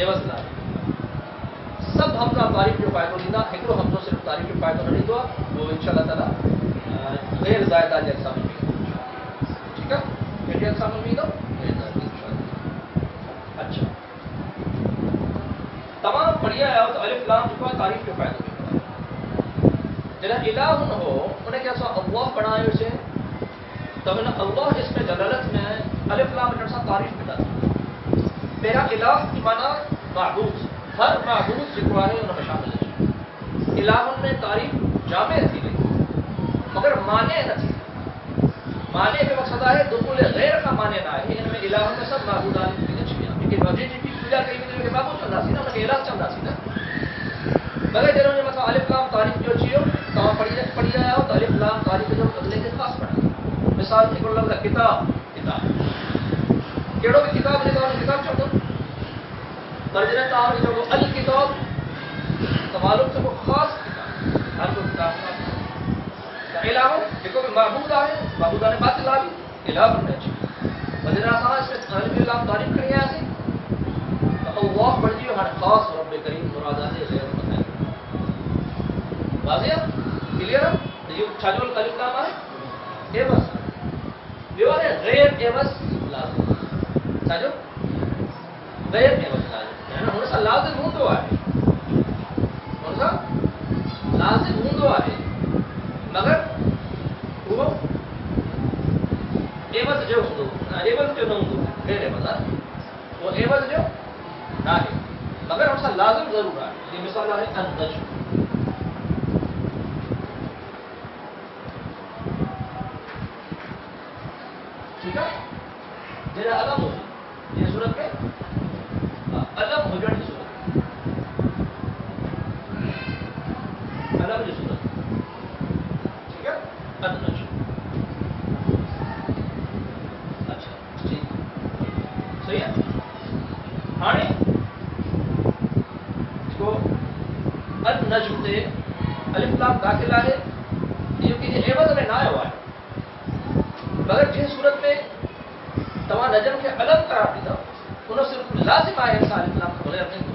एवज़ लाइ सभु हमज़ा तारीफ़ जो फ़ाइदो ॾींदा, हिकिड़ो हमज़ो सिर्फ़ु तारीफ़ जो फ़ाइदो न ॾींदो आहे, उहो इंशाअल्लाह ताला ग़ैर ज़ाइदा जे अक़साम में ईंदो। ठीकु आहे, कहिड़े अक़साम में ईंदो? ग़ैर ज़ाइदा इंशाअल्लाह। अच्छा, तमामु बढ़िया आयो त अलिफ लाम जेको आहे तारीफ़ जो फ़ाइदो ॾींदो आहे। जॾहिं इलाहुन हो उनखे असां अल्लाह बणायोसीं त हुन अल्लाह इसम जलालत में अलिफ लाम अचण सां तारीफ़ मिलंदी। पहिरियां इलाह की माना महबूद, हर महबूद जेको आहे हुन में शामिल आहे। इलाहुन में तारीफ़ जामे थी वई मगर माने न थी। माने में मक़सद आहे दुख़ूल ग़ैर का माने ना आहे। हिन में इलाहुन में सभु महबूदान अची विया। जेके वॾी जेकी पूॼा कई वेंदी हुनखे महबूद चवंदासीं न, हुनखे इलाह चवंदासीं न। मगर जॾहिं हुनजे मथां अलिफ लाम तारीफ़ जो अची वियो, तव्हां पढ़ी रहिया आहियो त अलिफ लाम तारीफ़ जो बदिले खे ख़ासि पढ़ायो। मिसाल हिकिड़ो लफ़्ज़ आहे किताब, किताब कहिड़ो बि किताब हुजे त हुन किताब चवंदो, पर जॾहिं तव्हां हुनखे चवंदो अल किताब त मालूम थियो को ख़ासि किताब, हर को किताब त इलाहो जेको बि महबूद आहे, महबूदान बातिल आहे बि इलाह में अची वियो। पर जॾहिं असां इसमें अलिफ लाम तारीफ़ खणी आयासीं त अल्लाह बणिजी वियो। हाणे ख़ासि रब करीम मुराद आहे ग़ैर बताए। वाज़िह आहे, क्लियर आहे? त इहो छा जो अलिफ लाम आहे? एवज़। ॿियो आहे ग़ैर एवज़ लाज़िम। छा जो? ग़ैर एवज़ लाज़िम, यानी हुन सां लाज़िम हूंदो आहे, हुन सां लाज़िम हूंदो आहे मगर उहो एवज़ जो हूंदो, एवज़ जो न हूंदो, ग़ैर एवज़ आहे उहो एवज़ जो न आहे मगर हुन सां लाज़िम ज़रूर आहे। जी मिसाल आहे अन-नज्म। ठीकु आहे, जॾहिं अलम हुजे, जीअं सूरत में अलम हुजण जी सूरत, अलम जी सूरत, ठीकु आहे, अन-नज्म। अच्छा, ठीकु, सही आहे। हाणे जेको अन-नज्म ते अलिफ लाम दाख़िल आहे, इहो कंहिंजे एवज़ में न आयो आहे मगर जिन सूरत में तव्हां नजम खे अलॻि करार ॾींदव उन सिर्फ़ु लाज़िम आहे इंसान अलिफ लाम खां बग़ैर नहीं थो।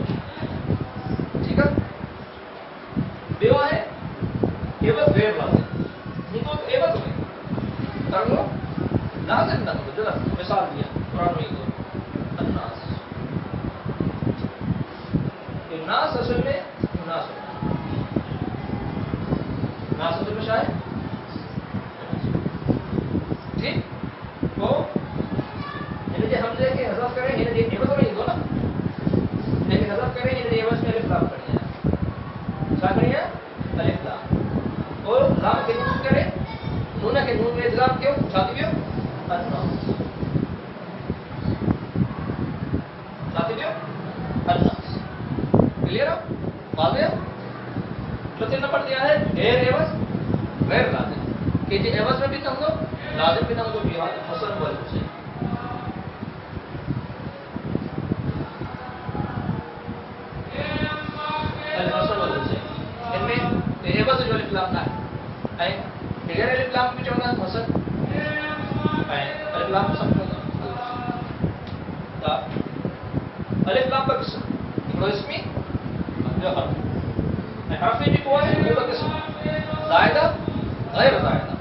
ठीकु आहे, ॿियो आहे एवज़ ग़ैर लाज़िम। हूंदो त एवज़ में पर उहो लाज़िम न हूंदो। जो मिसाल ॾियां, क़ुरान में ईंदो अन्नास, नास असल में नास, नास असल में छा आहे? ठीक, तो हिन जे हमज़े खे हज़फ करे हिन जे एवज़ में ईंदो न, हिन खे हज़फ करे हिन जे एवज़ में अलिफ लाम खणी आहे। छा खणी आहे? अलिफ लाम। और लाम खे नून करे, नून खे नून में इदग़ाम कयो, छा थी वियो? अन्नास। छा थी वियो? अन्नास। क्लियर आहे? वाज़िह आहे? चौथे नंबर ते आहे ग़ैर एवज़ ग़ैर लाज़िम। कंहिंजे एवज़ में बि त हूंदो, लाज़िम भी ना हो बिहार हसन वल हुसैन। अल हसन वल हुसैन इनमें एवज़ जो अलिफ लाम है ऐं ग़ैर अलिफ लाम भी चवंदा हसन ऐं अलिफ लाम सम्झंदा त अलिफ लाम का क़िस्म हिकिड़ो इस्मी जो हर्फ ऐं हर्फ जेको आहे उहो क़िस्म ज़ाइदा ग़ैर ज़ाइदा।